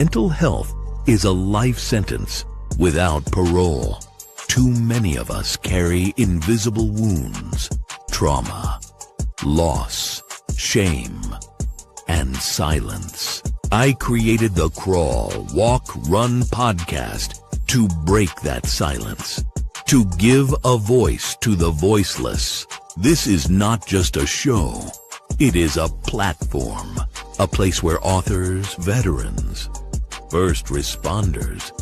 Mental health is a life sentence without parole. Too many of us carry invisible wounds, trauma, loss, shame, and silence. I created the Crawl, Walk, Run podcast to break that silence, to give a voice to the voiceless. This is not just a show. It is a platform, a place where authors, veterans, first responders,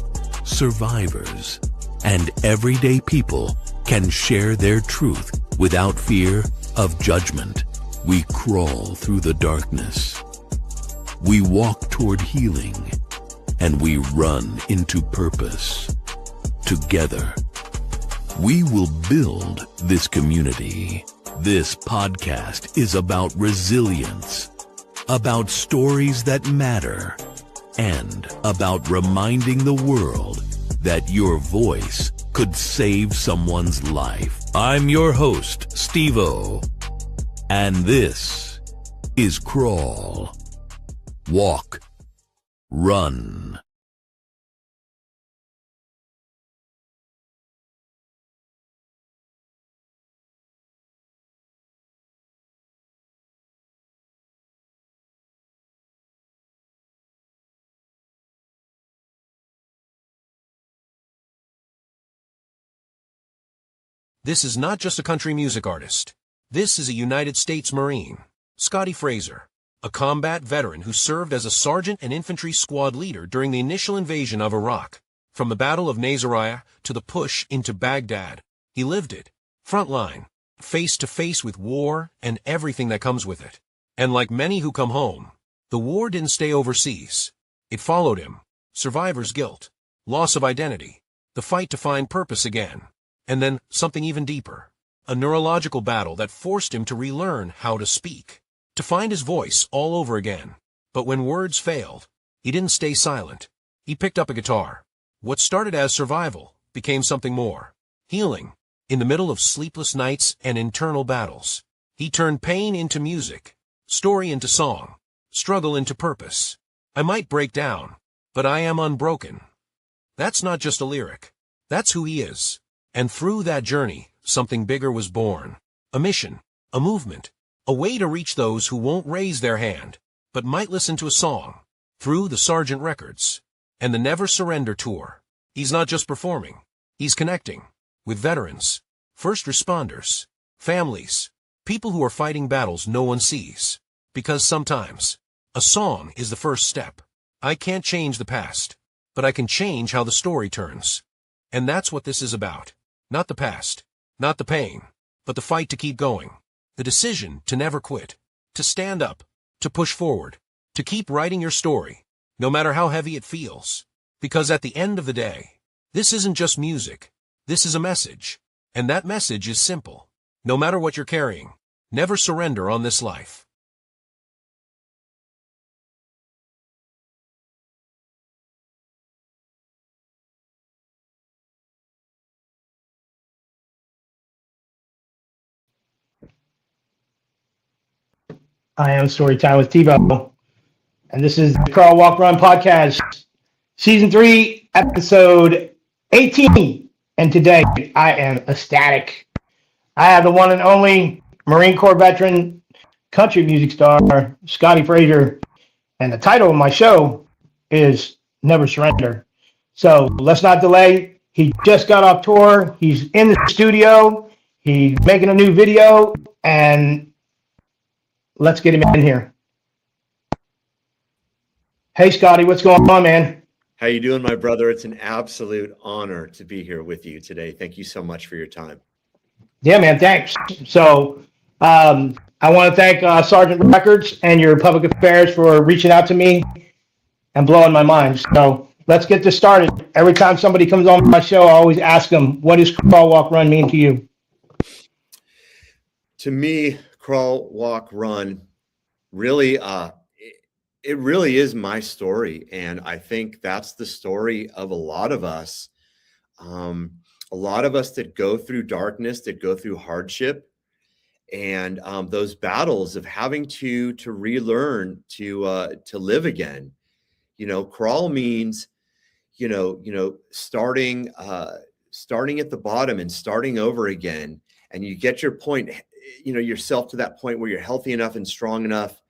survivors, and everyday people can share their truth without fear of judgment. We crawl through the darkness. We walk toward healing, and we run into purpose. Together, we will build this community. This podcast is about resilience, about stories that matter, and about reminding the world that your voice could save someone's life. I'm your host, Steve-O, and this is Crawl, Walk, Run. This is not just a country music artist. This is a United States Marine, Scotti Fraser, a combat veteran who served as a sergeant and infantry squad leader during the initial invasion of Iraq. From the Battle of Nasiriyah to the push into Baghdad, he lived it, frontline, face to face with war and everything that comes with it. And like many who come home, the war didn't stay overseas. It followed him. Survivor's guilt, loss of identity, the fight to find purpose again. And then something even deeper, a neurological battle that forced him to relearn how to speak, to find his voice all over again. But when words failed, he didn't stay silent. He picked up a guitar. What started as survival became something more, healing. In the middle of sleepless nights and internal battles, he turned pain into music, story into song, struggle into purpose. I might break down, but I am unbroken. That's not just a lyric. That's who he is. And through that journey, something bigger was born. A mission, a movement, a way to reach those who won't raise their hand, but might listen to a song. Through the Sergeant Records and the Never Surrender Tour, he's not just performing, he's connecting with veterans, first responders, families, people who are fighting battles no one sees. Because sometimes, a song is the first step. I can't change the past, but I can change how the story turns. And that's what this is about. Not the past, not the pain, but the fight to keep going. The decision to never quit, to stand up, to push forward, to keep writing your story, no matter how heavy it feels. Because at the end of the day, this isn't just music. This is a message. And that message is simple. No matter what you're carrying, never surrender on this life. I am Storytime with Tebow, and this is the Crawl, Walk, Run podcast, Season 3, Episode 18. And today, I am ecstatic. I have the one and only Marine Corps veteran, country music star, Scotti Fraser, and the title of my show is Never Surrender. So let's not delay. He just got off tour. He's in the studio. He's making a new video, and let's get him in here. Hey, Scotti, what's going on, man? How you doing, my brother? It's an absolute honor to be here with you today. Thank you so much for your time. Yeah, man, thanks. So I want to thank Sergeant Records and your public affairs for reaching out to me and blowing my mind. So let's get this started. Every time somebody comes on my show, I always ask them, what does Crawl, Walk, Run mean to you? To me, Crawl, Walk, Run, really, it really is my story. And I think that's the story of a lot of us. A lot of us that go through darkness, that go through hardship, and those battles of having to relearn to live again. Crawl means, starting at the bottom and starting over again. And you get your point, yourself to that point where you're healthy enough and strong enough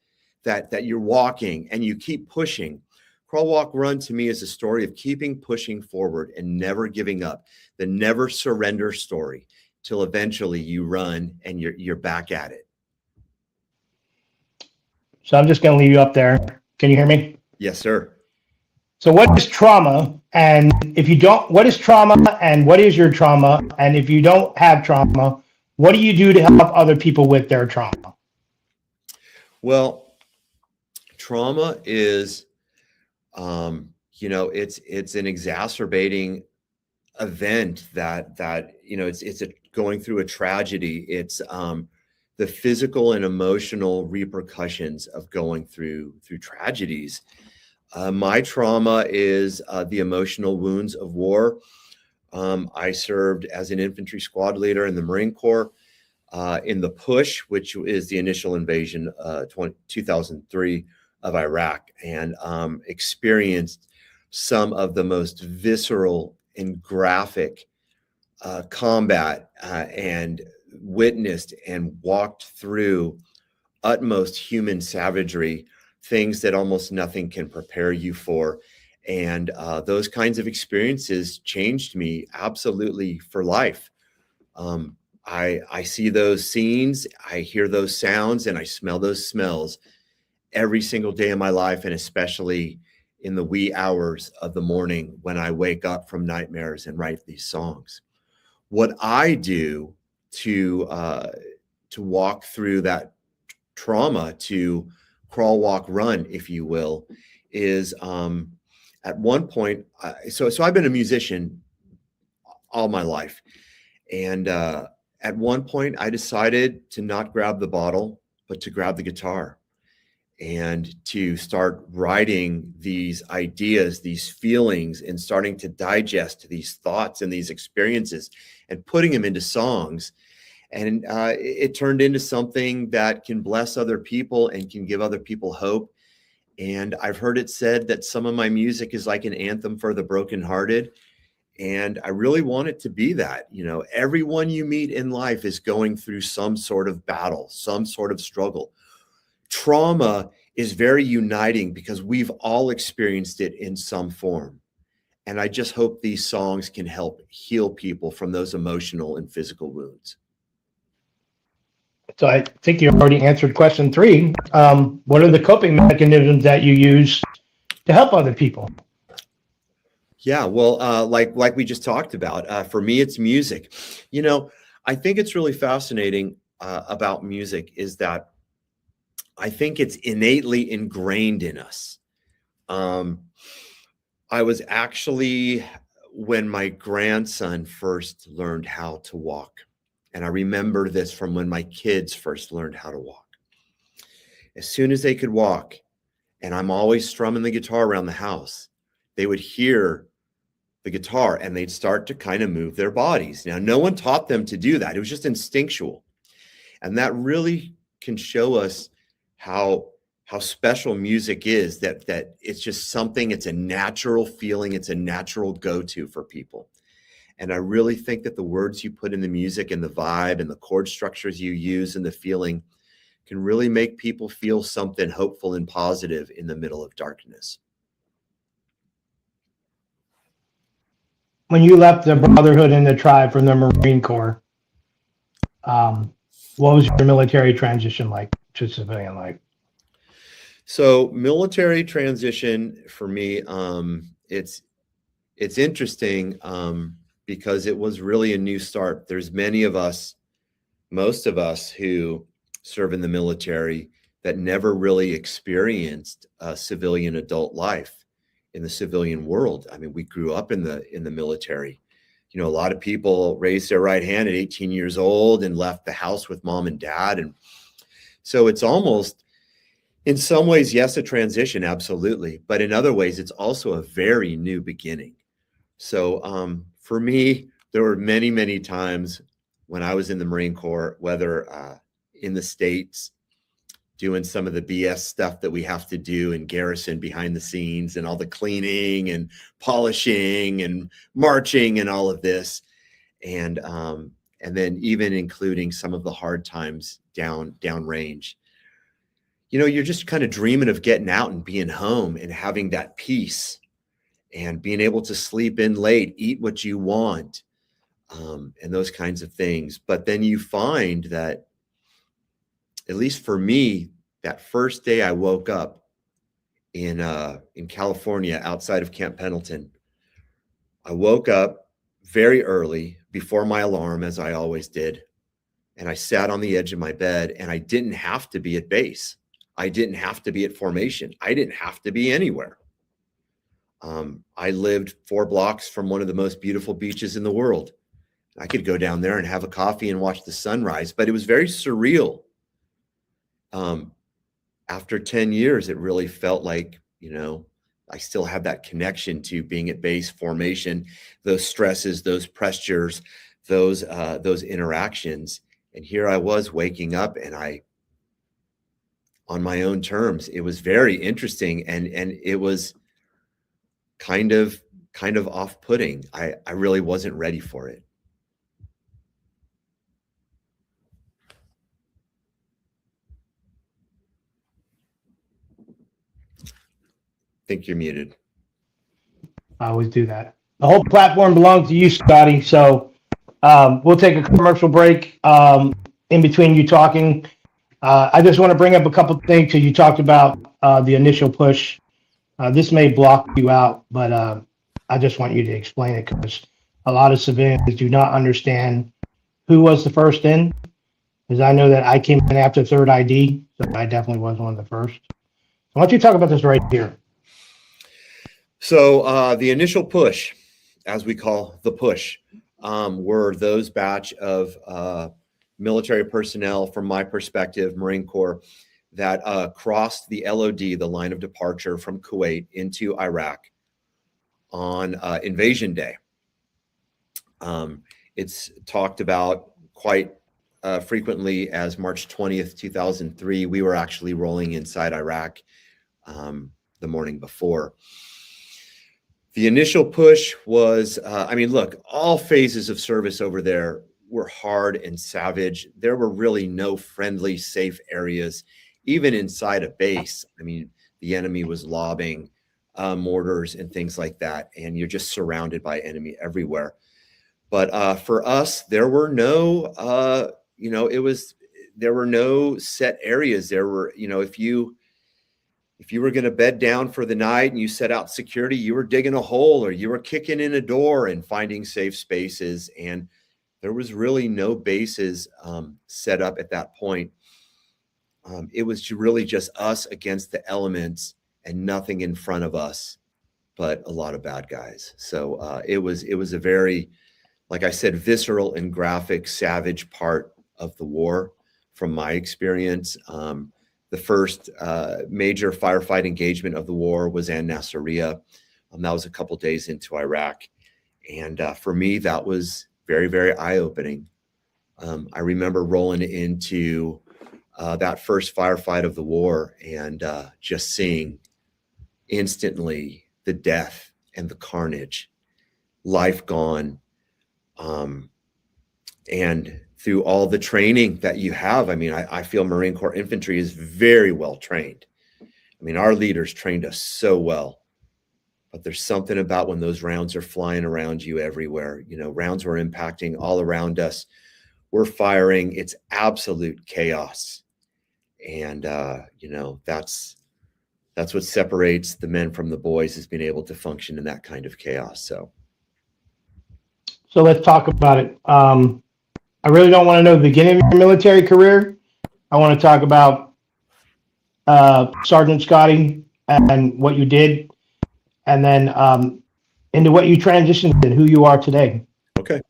that you're walking and you keep pushing. Crawl, walk, run to me is a story of keeping pushing forward and never giving up, the never surrender story, till eventually you run and you're back at it. So I'm just going to leave you up there. Can you hear me? Yes, sir. So what is trauma? And if you don't, what is trauma and what is your trauma? And if you don't have trauma, what do you do to help other people with their trauma? Well, trauma is, it's an exacerbating event that it's going through a tragedy. It's the physical and emotional repercussions of going through tragedies. My trauma is the emotional wounds of war. I served as an infantry squad leader in the Marine Corps in the push, which is the initial invasion 2003 of Iraq, and experienced some of the most visceral and graphic combat and witnessed and walked through utmost human savagery, things that almost nothing can prepare you for. And those kinds of experiences changed me absolutely for life. I see those scenes, I hear those sounds, and I smell those smells every single day of my life, and especially in the wee hours of the morning when I wake up from nightmares and write these songs. What I do to walk through that trauma, to crawl, walk, run, if you will, is at one point, so I've been a musician all my life. And at one point I decided to not grab the bottle, but to grab the guitar and to start writing these ideas, these feelings, and starting to digest these thoughts and these experiences and putting them into songs. And it turned into something that can bless other people and can give other people hope. And I've heard it said that some of my music is like an anthem for the brokenhearted. And I really want it to be that. Everyone you meet in life is going through some sort of battle, some sort of struggle. Trauma is very uniting because we've all experienced it in some form. And I just hope these songs can help heal people from those emotional and physical wounds. So I think you already answered question 3. What are the coping mechanisms that you use to help other people? Yeah, well, like we just talked about, for me, it's music. I think it's really fascinating about music is that I think it's innately ingrained in us. I was actually, when my grandson first learned how to walk, and I remember this from when my kids first learned how to walk. As soon as they could walk, and I'm always strumming the guitar around the house, they would hear the guitar and they'd start to kind of move their bodies. Now, no one taught them to do that. It was just instinctual. And that really can show us how special music is, that it's just something, it's a natural feeling, it's a natural go-to for people. And I really think that the words you put in the music and the vibe and the chord structures you use and the feeling can really make people feel something hopeful and positive in the middle of darkness. When you left the Brotherhood and the Tribe from the Marine Corps, what was your military transition like to civilian life? So military transition for me, it's interesting because it was really a new start. There's most of us who serve in the military that never really experienced a civilian adult life in the civilian world. I mean, we grew up in the military. A lot of people raised their right hand at 18 years old and left the house with mom and dad. And so it's almost, in some ways, yes, a transition, absolutely. But in other ways, it's also a very new beginning. So for me, there were many, many times when I was in the Marine Corps, whether in the States, doing some of the BS stuff that we have to do in garrison behind the scenes, and all the cleaning and polishing and marching and all of this. And then even including some of the hard times downrange. You know, you're just kind of dreaming of getting out and being home and having that peace and being able to sleep in late, eat what you want, and those kinds of things. But then you find that, at least for me, that first day I woke up in California outside of Camp Pendleton, I woke up very early before my alarm, as I always did. And I sat on the edge of my bed, and I didn't have to be at base. I didn't have to be at formation. I didn't have to be anywhere. I lived 4 blocks from one of the most beautiful beaches in the world. I could go down there and have a coffee and watch the sunrise, but it was very surreal. After 10 years, it really felt like, you know, I still have that connection to being at base, formation, those stresses, those pressures, those interactions. And here I was waking up, and on my own terms. It was very interesting, and it was kind of off-putting. I really wasn't ready for it. I think you're muted. I always do that. The whole platform belongs to you, Scotty. So we'll take a commercial break in between you talking. I just want to bring up a couple of things, because you talked about the initial push. This may block you out, but I just want you to explain it, because a lot of civilians do not understand who was the first in. Because I know that I came in after third ID, so I definitely was one of the first. So why don't you talk about this right here? So the initial push, as we call the push, were those batch of military personnel, from my perspective, Marine Corps, that crossed the LOD, the line of departure from Kuwait into Iraq on Invasion Day. It's talked about quite frequently as March 20th, 2003. We were actually rolling inside Iraq the morning before. The initial push was, I mean, look, all phases of service over there were hard and savage. There were really no friendly, safe areas, even inside a base. I mean, the enemy was lobbing mortars and things like that, and you're just surrounded by enemy everywhere. But for us, there were no, there were no set areas. There were, if you were going to bed down for the night and you set out security, you were digging a hole, or you were kicking in a door and finding safe spaces. And there was really no bases set up at that point. It was really just us against the elements, and nothing in front of us but a lot of bad guys. So it was a very, like I said, visceral and graphic, savage part of the war from my experience. The first major firefight engagement of the war was in Nasiriyah. That was a couple days into Iraq. And for me, that was very, very eye-opening. I remember rolling into that first firefight of the war, and just seeing instantly the death and the carnage, life gone. And through all the training that you have, I mean, I feel Marine Corps infantry is very well trained. I mean, our leaders trained us so well, but there's something about when those rounds are flying around you everywhere. Rounds were impacting all around us. We're firing. It's absolute chaos. And, that's what separates the men from the boys, is being able to function in that kind of chaos. So let's talk about it. I really don't want to know the beginning of your military career. I want to talk about Sergeant Scotti and what you did, and then into what you transitioned and who you are today. Okay.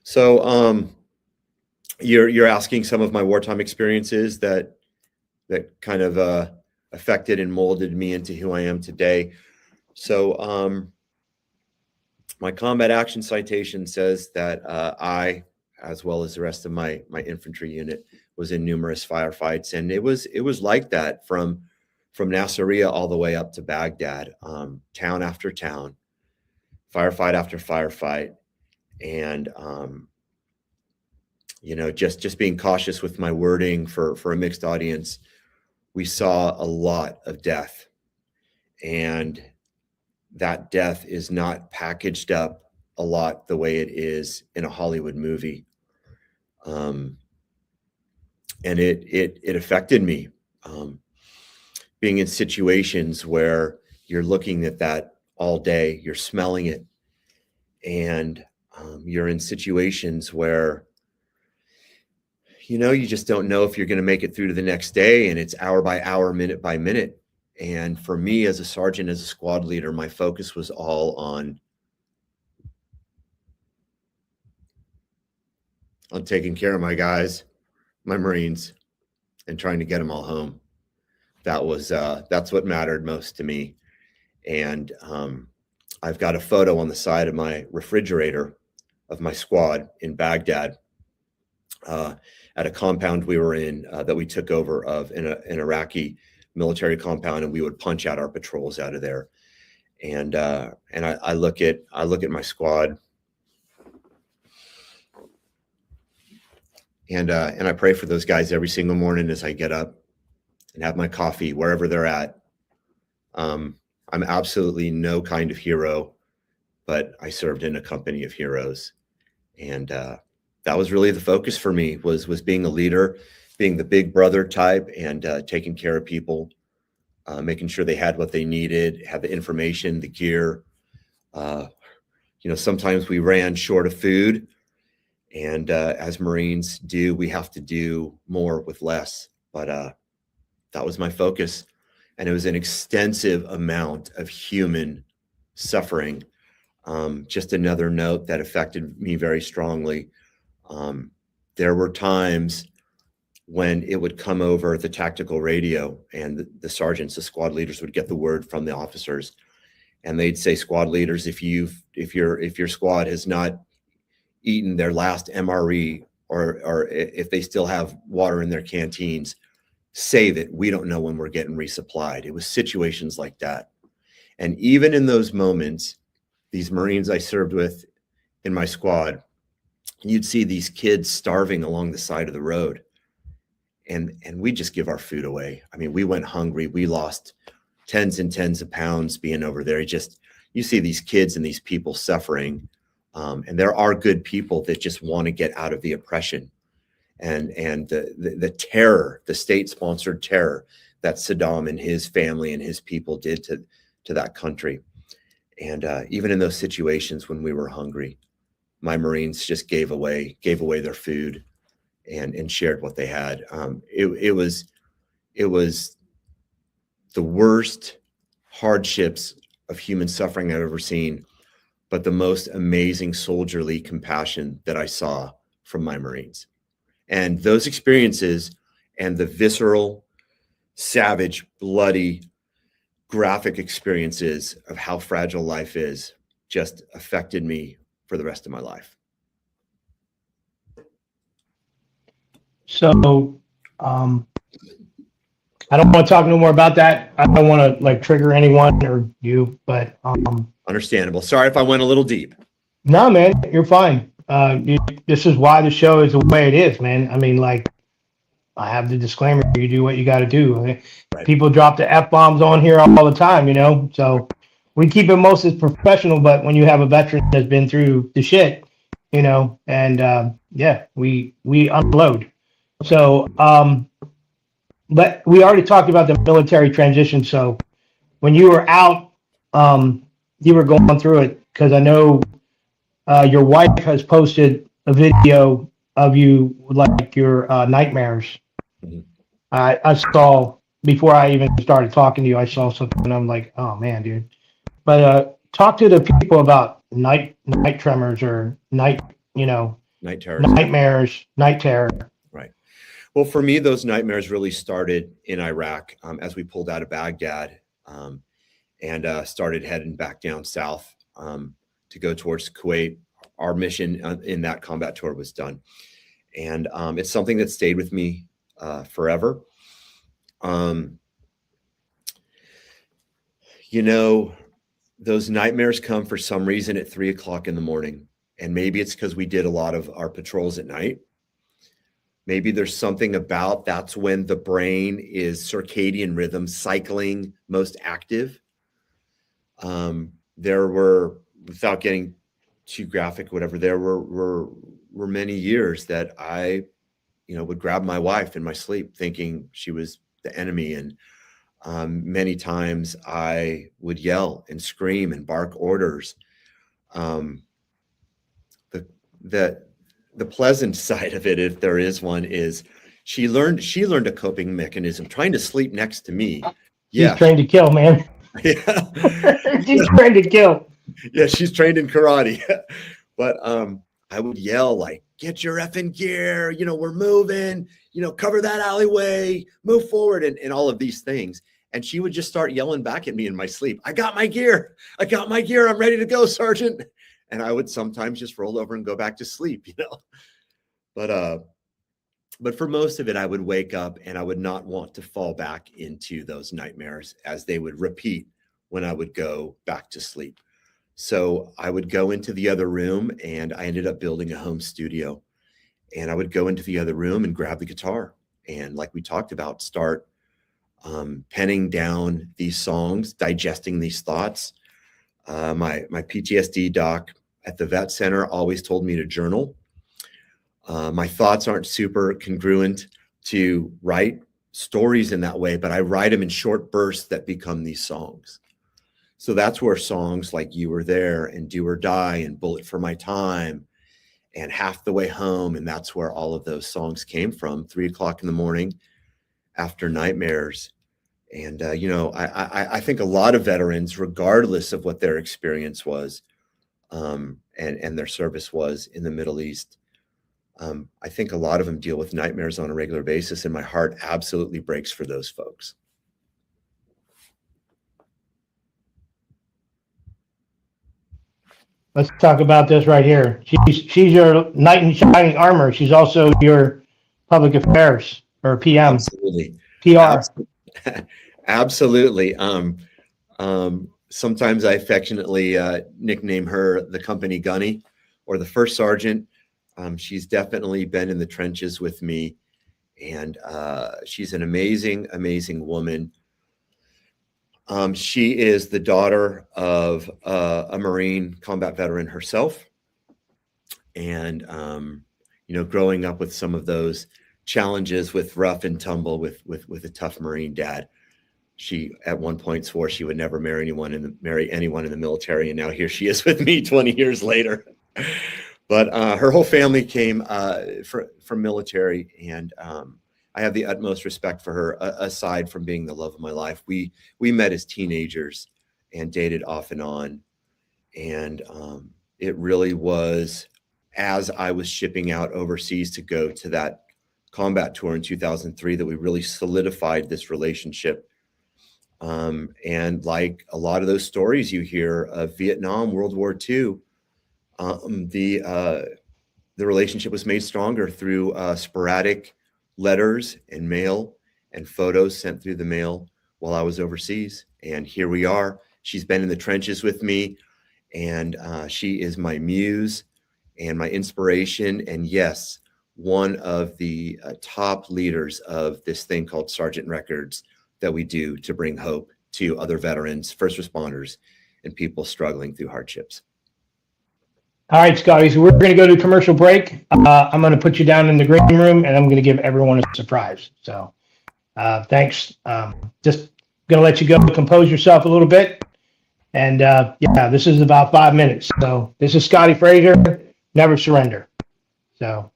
So you're asking some of my wartime experiences that kind of affected and molded me into who I am today. So my combat action citation says that I, as well as the rest of my infantry unit, was in numerous firefights, and it was like that from Nasiriyah all the way up to Baghdad, town after town, firefight after firefight. And you know, just being cautious with my wording for a mixed audience, we saw a lot of death, and that death is not packaged up a lot the way it is in a Hollywood movie. And it affected me, being in situations where you're looking at that all day, you're smelling it, and you're in situations where, you know, you just don't know if you're going to make it through to the next day, and it's hour by hour, minute by minute. And for me as a sergeant, as a squad leader, my focus was all on taking care of my guys, my Marines, and trying to get them all home. That was that's what mattered most to me. And I've got a photo on the side of my refrigerator of my squad in Baghdad, at a compound we were in, that we took over of an Iraqi military compound, and we would punch out our patrols out of there. And I look at my squad, and I pray for those guys every single morning as I get up and have my coffee wherever they're at. I'm absolutely no kind of hero, but I served in a company of heroes, and that was really the focus for me, was being a leader, being the big brother type, and taking care of people, making sure they had what they needed, had the information, the gear. You know, sometimes we ran short of food, and as Marines do, we have to do more with less. But that was my focus, and it was an extensive amount of human suffering. Just another note that affected me very strongly. There were times when it would come over the tactical radio, and the sergeants, the squad leaders, would get the word from the officers, and they'd say, "Squad leaders, if your squad has not eaten their last MRE, or if they still have water in their canteens, save it. We don't know when we're getting resupplied." It was situations like that. And even in those moments, these Marines I served with in my squad, you'd see these kids starving along the side of the road. And we just give our food away. I mean, we went hungry. We lost tens and tens of pounds being over there. You see these kids and these people suffering. And there are good people that just want to get out of the oppression and the terror, the state-sponsored terror that Saddam and his family and his people did to that country. And even in those situations when we were hungry, my Marines just gave away their food and shared what they had. It was the worst hardships of human suffering I've ever seen, but the most amazing soldierly compassion that I saw from my Marines. And those experiences and the visceral, savage, bloody, graphic experiences of how fragile life is just affected me for the rest of my life. So, I don't want to talk no more about that. I don't want to trigger anyone or you, but Understandable. Sorry if I went a little deep. no, man, you're fine. This is why the show is the way it is, man. I mean, I have the disclaimer: you do what you got to do. Right. People drop the F-bombs on here all the time, you know. So we keep it most as professional. But when you have a veteran that's been through the shit, you know, and yeah, we unload. So, but we already talked about the military transition. So when you were out, you were going through it, because I know your wife has posted a video of you, your nightmares. Mm-hmm. I saw, before I even started talking to you, I saw something, and I'm like, oh man, dude. But talk to the people about night tremors, or night terrors, nightmares, night terror. Right. Well, for me, those nightmares really started in Iraq, as we pulled out of Baghdad, and started heading back down south to go towards Kuwait. Our mission in that combat tour was done. And it's something that stayed with me forever. Um, you know, those nightmares come for some reason at 3 o'clock in the morning. And maybe it's because we did a lot of our patrols at night. Maybe there's something about that's when the brain is circadian rhythm cycling most active. There were, without getting too graphic, whatever, there were many years that I, would grab my wife in my sleep thinking she was the enemy. And many times I would yell and scream and bark orders. Um, the, the, the pleasant side of it, if there is one, is she learned a coping mechanism trying to sleep next to me. She's Yeah. trained to kill, man. Yeah. She's trained to kill. Yeah, she's trained in karate. But I would yell like, get your effing gear, we're moving, cover that alleyway, move forward, and all of these things. And she would just start yelling back at me in my sleep. I got my gear. I'm ready to go, Sergeant. And I would sometimes just roll over and go back to sleep, But for most of it, I would wake up and I would not want to fall back into those nightmares as they would repeat when I would go back to sleep. So I would go into the other room, and I ended up building a home studio. And I would go into the other room and grab the guitar. And like we talked about, start penning down these songs, digesting these thoughts. My PTSD doc at the vet center always told me to journal. My thoughts aren't super congruent to write stories in that way, but I write them in short bursts that become these songs. So that's where songs like You Were There and Do or Die and Bullet for My Time and Half the Way Home, and that's where all of those songs came from, 3 o'clock in the morning after nightmares. And, I think a lot of veterans, regardless of what their experience was and their service was in the Middle East, I think a lot of them deal with nightmares on a regular basis, and my heart absolutely breaks for those folks. Let's talk about this right here. She's your knight in shining armor. She's also your public affairs or PM, Absolutely. PR. Absolutely. Sometimes I affectionately nickname her the company gunny or the first sergeant. She's definitely been in the trenches with me, and she's an amazing, amazing woman. She is the daughter of a Marine combat veteran herself. And, growing up with some of those challenges with rough and tumble with a tough Marine dad, she at one point swore she would never marry anyone in the military. And now here she is with me 20 years later. But her whole family came from military, and I have the utmost respect for her, aside from being the love of my life. We met as teenagers and dated off and on. And it really was as I was shipping out overseas to go to that combat tour in 2003 that we really solidified this relationship. And like a lot of those stories you hear of Vietnam, World War II, the relationship was made stronger through sporadic letters and mail and photos sent through the mail while I was overseas. And here we are. She's been in the trenches with me, and she is my muse and my inspiration. And yes, one of the top leaders of this thing called Sergeant Records that we do to bring hope to other veterans, first responders, and people struggling through hardships. All right, Scotty, so we're going to go to commercial break. I'm going to put you down in the green room, and I'm going to give everyone a surprise. So thanks. Just going to let you go, compose yourself a little bit. And this is about 5 minutes. So this is Scotti Fraser, Never Surrender. So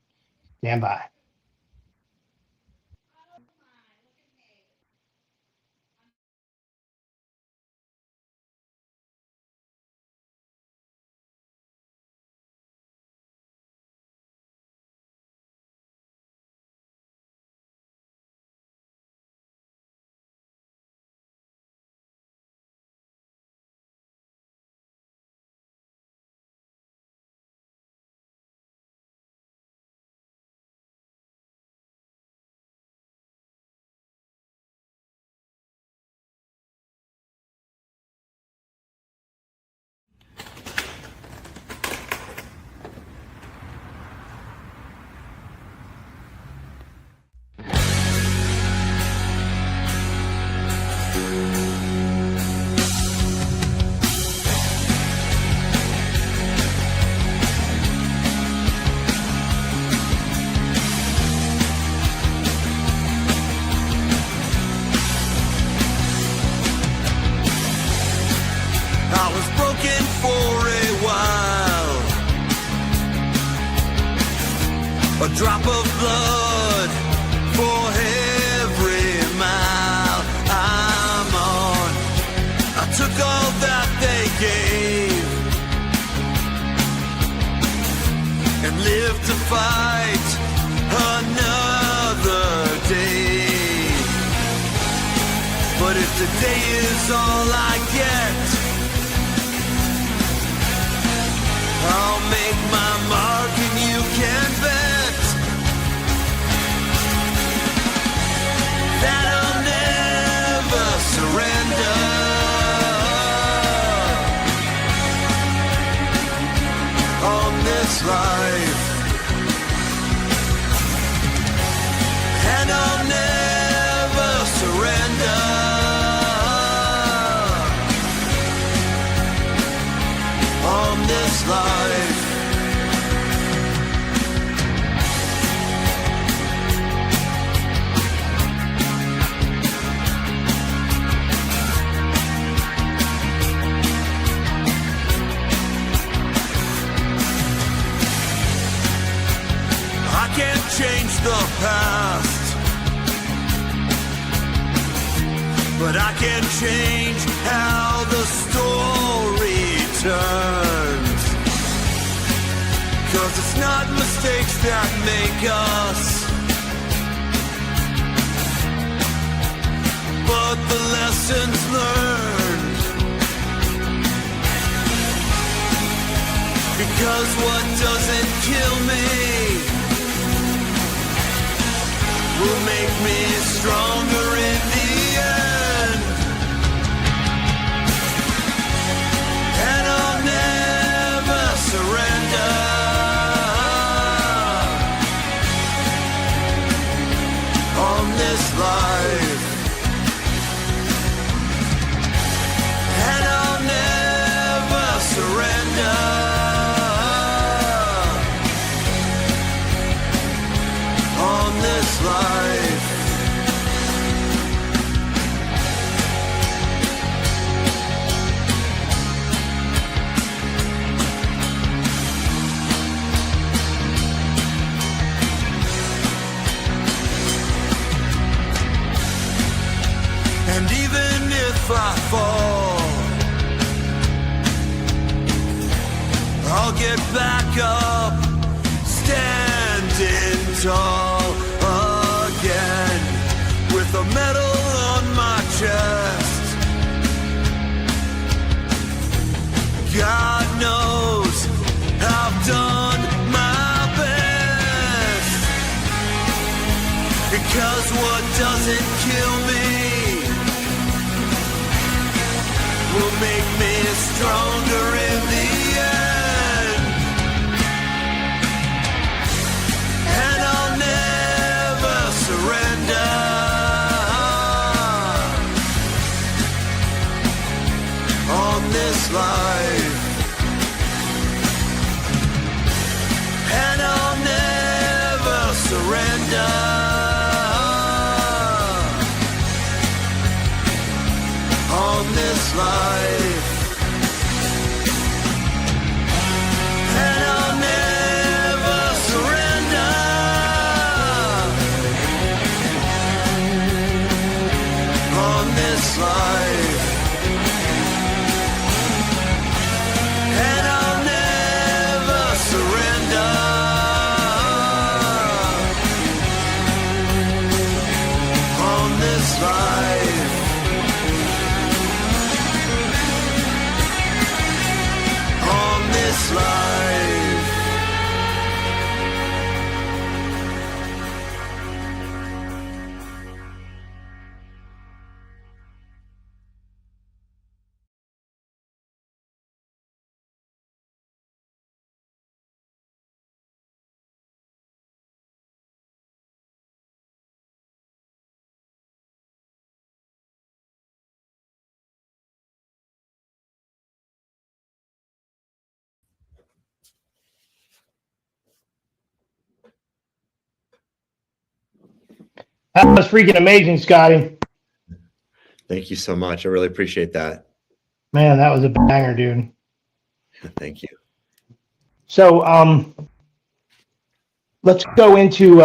stand by. I was broken for a while. A drop of blood for every mile I'm on. I took all that they gave and lived to fight another day. But if today is all I get, I'll make my mark and you can bet that I'll never surrender. On this life, and I'll never surrender. On this life, I can't change the past, but I can change how the story turns. 'Cause it's not mistakes that make us, but the lessons learned. Because what doesn't kill me will make me stronger in the end. And I'll never surrender. On this life, and I'll never surrender. On this life, and even if I fall, I'll get back up, standing tall again, with a medal on my chest. God knows I've done my best. Because what doesn't kill me will make me stronger in the end. And I'll never surrender. On this life, and I'll never surrender. On this life, and I'll never surrender. On this life, and I'll never surrender. On this life, on this life. That was freaking amazing, Scotty. Thank you so much. I really appreciate that. Man, that was a banger, dude. Thank you. So let's go into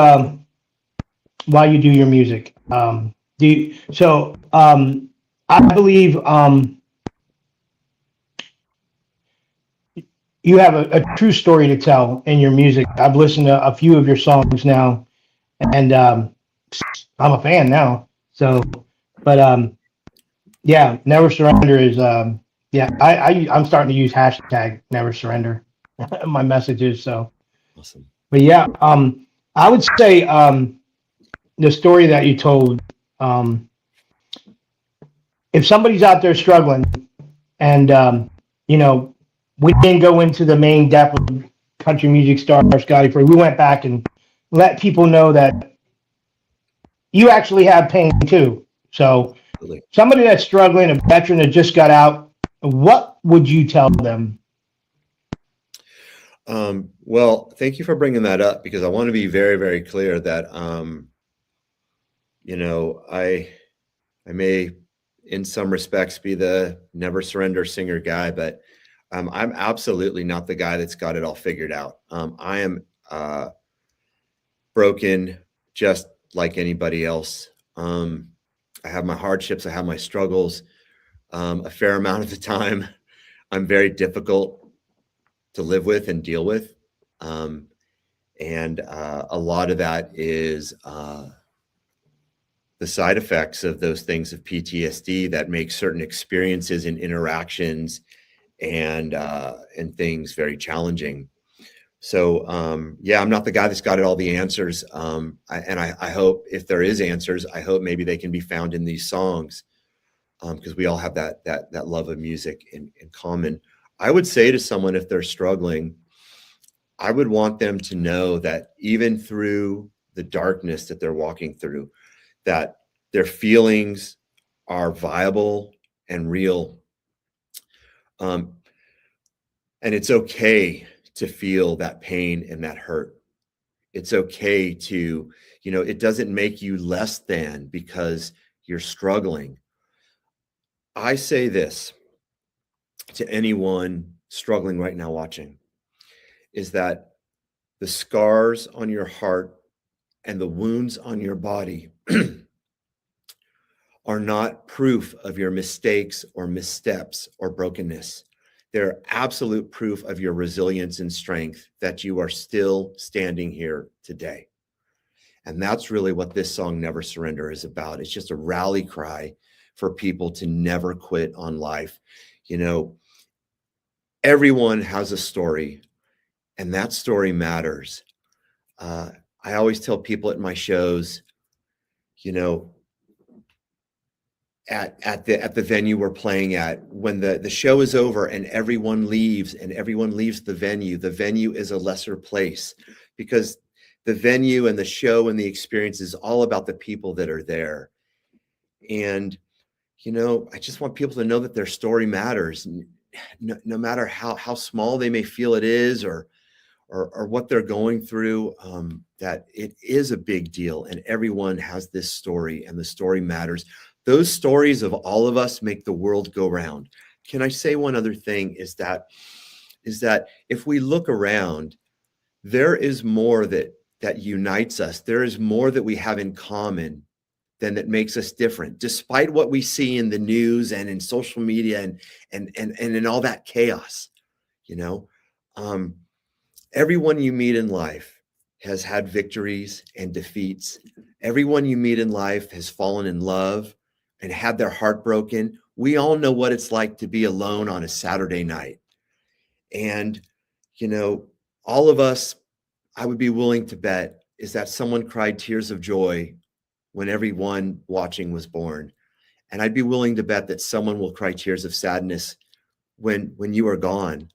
why you do your music. I believe you have a true story to tell in your music. I've listened to a few of your songs now, and I'm a fan now. So, but yeah, Never Surrender is yeah. I'm starting to use hashtag Never Surrender in my messages. So, Awesome. but yeah, I would say the story that you told. If somebody's out there struggling, and you know, we didn't go into the main depth of country music star Scotti Fraser. We went back and let people know that you actually have pain too. So Absolutely. somebody that's struggling, a veteran that just got out, what would you tell them? Well, thank you for bringing that up, because I want to be very, very clear that, you know, I may in some respects be the never surrender singer guy, but I'm absolutely not the guy that's got it all figured out. I am broken just like anybody else. I have my hardships, I have my struggles. A fair amount of the time, I'm very difficult to live with and deal with. And a lot of that is the side effects of those things of PTSD that make certain experiences and interactions and things very challenging. So yeah, I'm not the guy that's got it all the answers. I hope if there is answers, I hope maybe they can be found in these songs, because we all have that love of music in common. I would say to someone, if they're struggling, I would want them to know that even through the darkness that they're walking through, that their feelings are viable and real. And it's okay to feel that pain and that hurt. It's okay to, you know, it doesn't make you less than because you're struggling. I say this to anyone struggling right now watching, is that the scars on your heart and the wounds on your body are not proof of your mistakes or missteps or brokenness. They're absolute proof of your resilience and strength, that you are still standing here today. And that's really what this song, Never Surrender, is about. It's just a rally cry for people to never quit on life. You know, everyone has a story, and that story matters. I always tell people at my shows, you know, at the venue we're playing at, when the show is over and everyone leaves the venue is a lesser place, because the venue and the show and the experience is all about the people that are there. And, you know, I just want people to know that their story matters, no matter how small they may feel it is, or what they're going through, that it is a big deal, and everyone has this story, and the story matters. Those stories of all of us make the world go round. Can I say one other thing, is that if we look around, there is more that unites us. There is more that we have in common than that makes us different, despite what we see in the news and in social media and in all that chaos. You know, everyone you meet in life has had victories and defeats. Everyone you meet in life has fallen in love and had their heart broken. We all know what it's like to be alone on a Saturday night. And, you know, all of us, I would be willing to bet, is that someone cried tears of joy when everyone watching was born. And I'd be willing to bet that someone will cry tears of sadness when you are gone.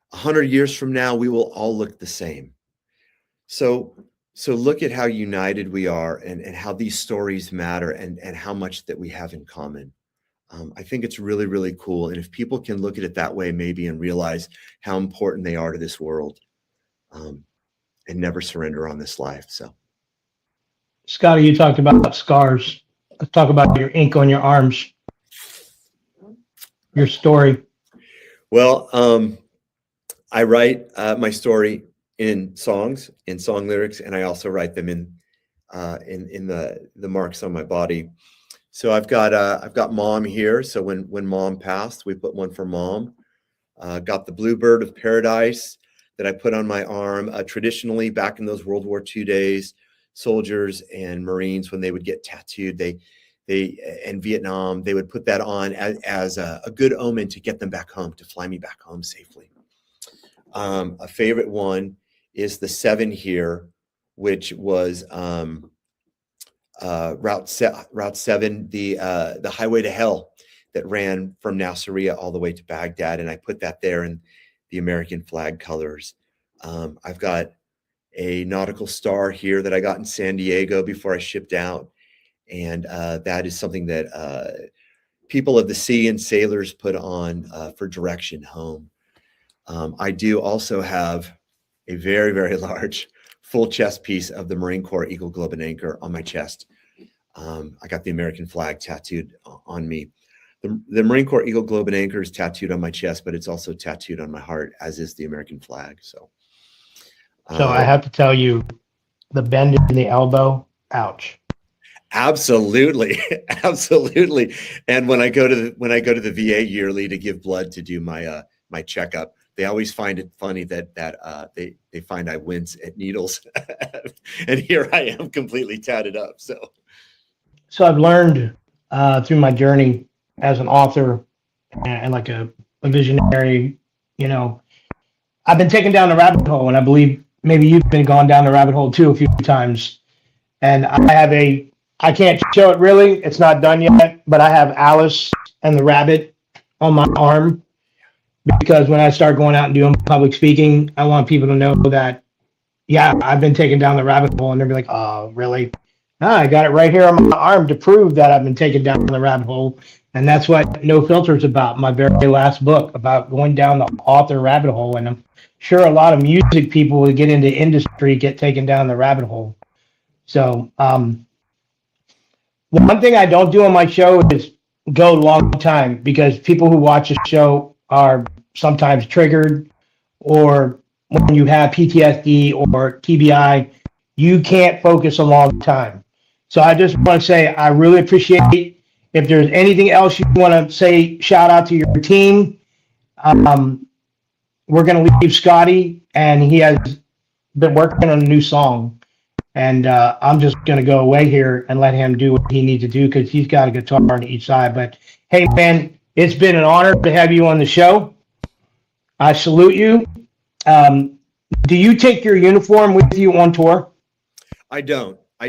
100 years from now, we will all look the same. So look at how united we are, and how these stories matter, and how much that we have in common. I think it's really, really cool. And if people can look at it that way, maybe, and realize how important they are to this world, and never surrender on this life. So, Scotti, you talked about scars. Let's talk about your ink on your arms. your story? Well, I write my story in songs, in song lyrics, and I also write them in the marks on my body. So I've got Mom here. So when Mom passed, we put one for Mom. Got the Bluebird of Paradise that I put on my arm. Traditionally, back in those World War II days, soldiers and Marines, when they would get tattooed, they in Vietnam, they would put that on as a good omen to get them back home, to fly me back home safely. A favorite one is the 7 here, which was Route 7, the highway to hell that ran from Nasiriyah all the way to Baghdad, and I put that there in the American flag colors. I've got a nautical star here that I got in San Diego before I shipped out, and that is something that people of the sea and sailors put on for direction home. I do also have a very, very large full chest piece of the Marine Corps Eagle, Globe, and Anchor on my chest. I got the American flag tattooed on me. The Marine Corps Eagle, Globe, and Anchor is tattooed on my chest, but it's also tattooed on my heart, as is the American flag. So I have to tell you, the bend in the elbow, ouch. Absolutely, absolutely. And when I go to the VA yearly to give blood to do my my checkup, they always find it funny that they find I wince at needles, and here I am completely tatted up. So I've learned through my journey as an author and like a visionary, you know, I've been taken down the rabbit hole, and I believe maybe you've been gone down the rabbit hole too a few times. And I can't show it really, it's not done yet, but I have Alice and the rabbit on my arm, because when I start going out and doing public speaking, I want people to know that, yeah, I've been taken down the rabbit hole, and they'll be like, oh, really? I got it right here on my arm to prove that I've been taken down the rabbit hole. And that's what No Filter is about, my very last book, about going down the author rabbit hole. And I'm sure a lot of music people who get into industry get taken down the rabbit hole. So one thing I don't do on my show is go long time, because people who watch the show are sometimes triggered, or when you have PTSD or TBI, you can't focus a long time. So I just want to say I really appreciate, if there's anything else you want to say, shout out to your team. We're going to leave Scotti, and he has been working on a new song. And I'm just going to go away here and let him do what he needs to do, because he's got a guitar on each side. But hey, man, it's been an honor to have you on the show. I salute you. Do you take your uniform with you on tour? I don't. I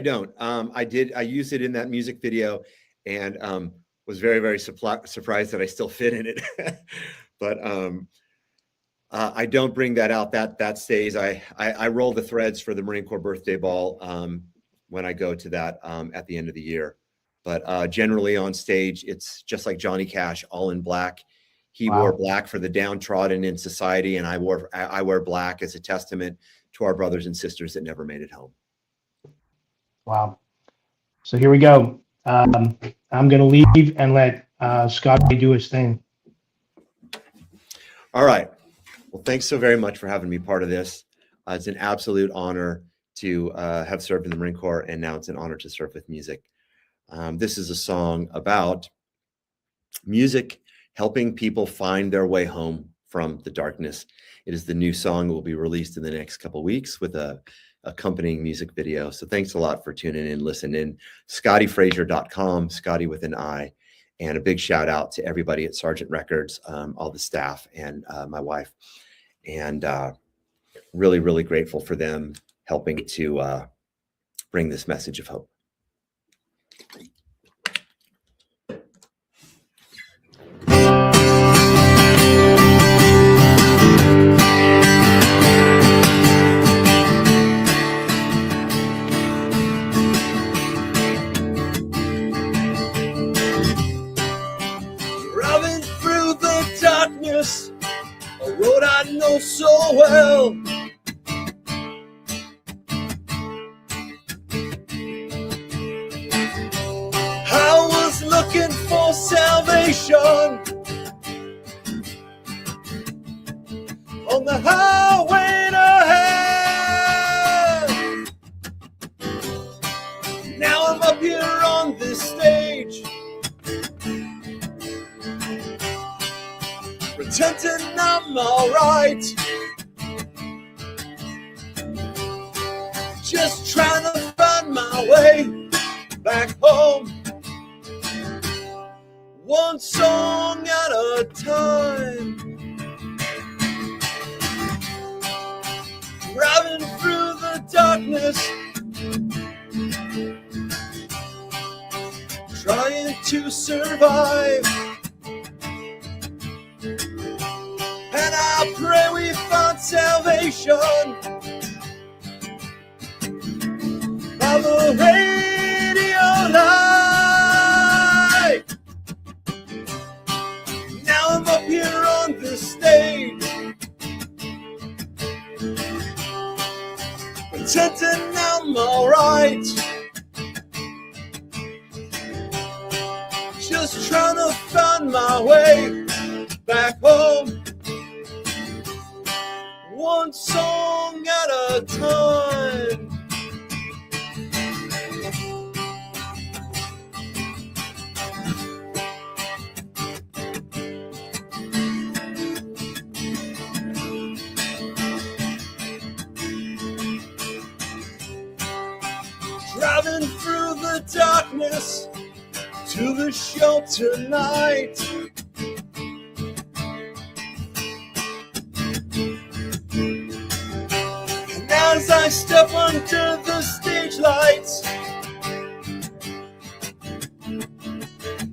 used it in that music video, and was very, very surprised that I still fit in it. But I don't bring that out. That stays. I roll the threads for the Marine Corps birthday ball when I go to that at the end of the year. But generally on stage, it's just like Johnny Cash, all in black. He wore black for the downtrodden in society, and I wear black as a testament to our brothers and sisters that never made it home. Wow. So here we go. I'm going to leave and let Scotti do his thing. All right. Well, thanks so very much for having me part of this. It's an absolute honor to have served in the Marine Corps, and now it's an honor to serve with music. This is a song about music helping people find their way home from the darkness. It is the new song that will be released in the next couple of weeks with a accompanying music video. So thanks a lot for tuning in, listening. ScottiFraser.com, Scotti with an I. And a big shout out to everybody at Sargent Records, all the staff, and my wife. And really, really grateful for them helping to bring this message of hope. A road I know so well. I was looking for salvation on the highway to hell. Now I'm up here on this stage, pretending I'm alright, just trying to find my way back home, one song at a time. Driving through the darkness, trying to survive, and I pray we find salvation by the radio light. Now I'm up here on this stage, pretending I'm alright, just trying to find my way back home, one song at a time. Driving through the darkness to the show tonight. And as I step under the stage lights,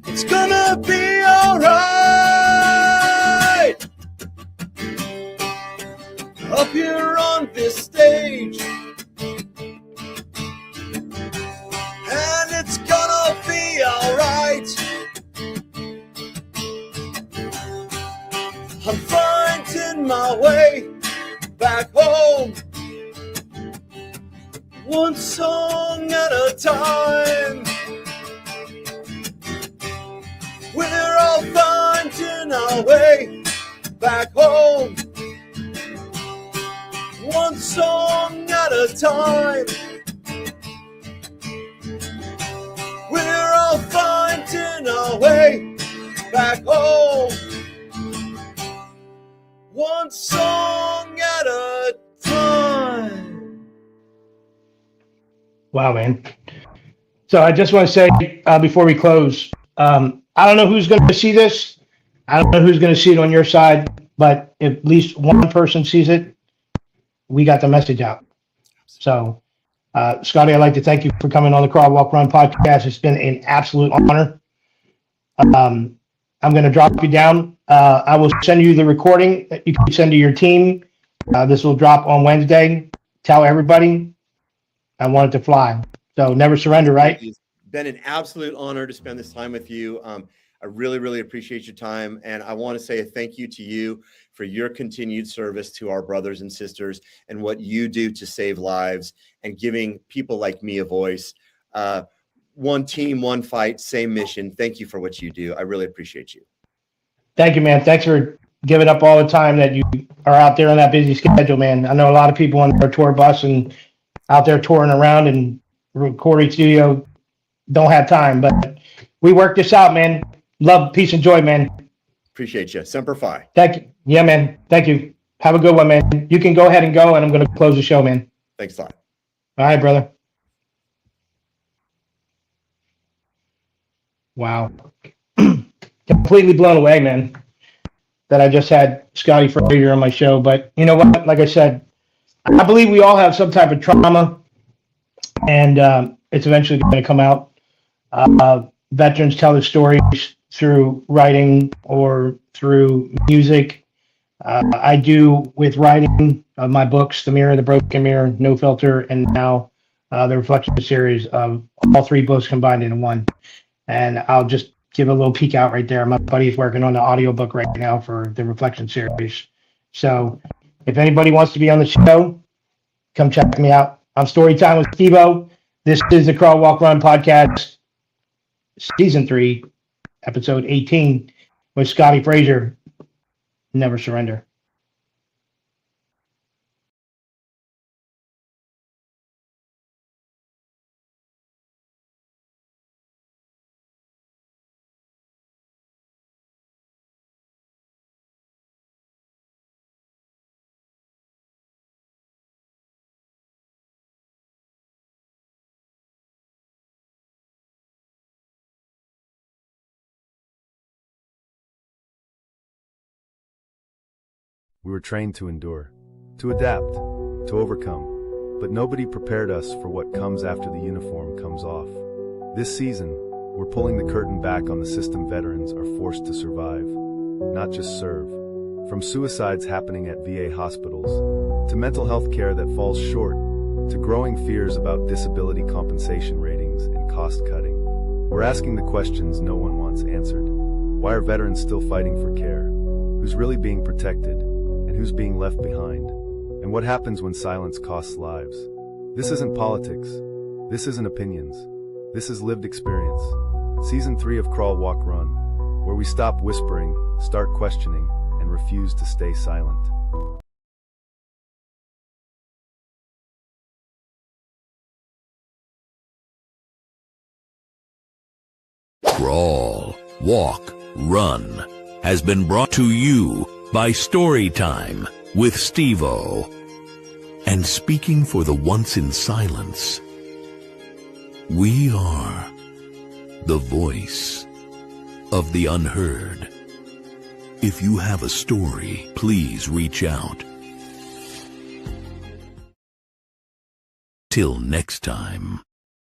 it's gonna be alright. Up here on this stage, and it's gonna be alright. I'm finding my way back home, one song at a time. We're all finding our way back home, one song at a time. We're all finding our way back home, one song at a time. Wow, man. So I just want to say before we close, I don't know who's going to see this. I don't know who's going to see it on your side, but if at least one person sees it, we got the message out. So, Scotti, I'd like to thank you for coming on the Crawl, Walk, Run podcast. It's been an absolute honor. I'm going to drop you down. I will send you the recording that you can send to your team. This will drop on Wednesday. Tell everybody I want it to fly. So never surrender, right? It's been an absolute honor to spend this time with you. I really, really appreciate your time. And I want to say a thank you to you for your continued service to our brothers and sisters and what you do to save lives and giving people like me a voice. One team, one fight, same mission. Thank you for what you do. I really appreciate you. Thank you, man. Thanks for giving up all the time that you are out there on that busy schedule, man. I know a lot of people on their tour bus and out there touring around and recording studio don't have time, but we work this out, man. Love, peace, and joy, man. Appreciate you. Semper Fi. Thank you. Yeah, man. Thank you. Have a good one, man. You can go ahead and go, and I'm going to close the show, man. Thanks a lot. All right, brother. Wow. Completely blown away, man, that I just had Scotti Fraser on my show. But you know what? Like I said, I believe we all have some type of trauma, and it's eventually going to come out. Veterans tell their stories through writing or through music. I do with writing of my books, The Mirror, The Broken Mirror, No Filter, and now the Reflection series of all three books combined into one. And I'll just give a little peek out right there. My buddy's working on the audiobook right now for the Reflection series. So if anybody wants to be on the show, come check me out. I'm Storytime with Steve-O. This is the Crawl, Walk, Run podcast, Season 3, Episode 18, with Scotti Fraser. Never surrender. We were trained to endure, to adapt, to overcome, but nobody prepared us for what comes after the uniform comes off. This season, we're pulling the curtain back on the system veterans are forced to survive, not just serve. From suicides happening at VA hospitals, to mental health care that falls short, to growing fears about disability compensation ratings and cost cutting. We're asking the questions no one wants answered. Why are veterans still fighting for care? Who's really being protected? And who's being left behind? And what happens when silence costs lives? This isn't politics. This isn't opinions. This is lived experience. Season 3 of Crawl, Walk, Run, where we stop whispering, start questioning, and refuse to stay silent. Crawl, Walk, Run has been brought to you by Storytime with Steve-O. And speaking for the once in silence, we are the voice of the unheard. If you have a story, please reach out. Till next time.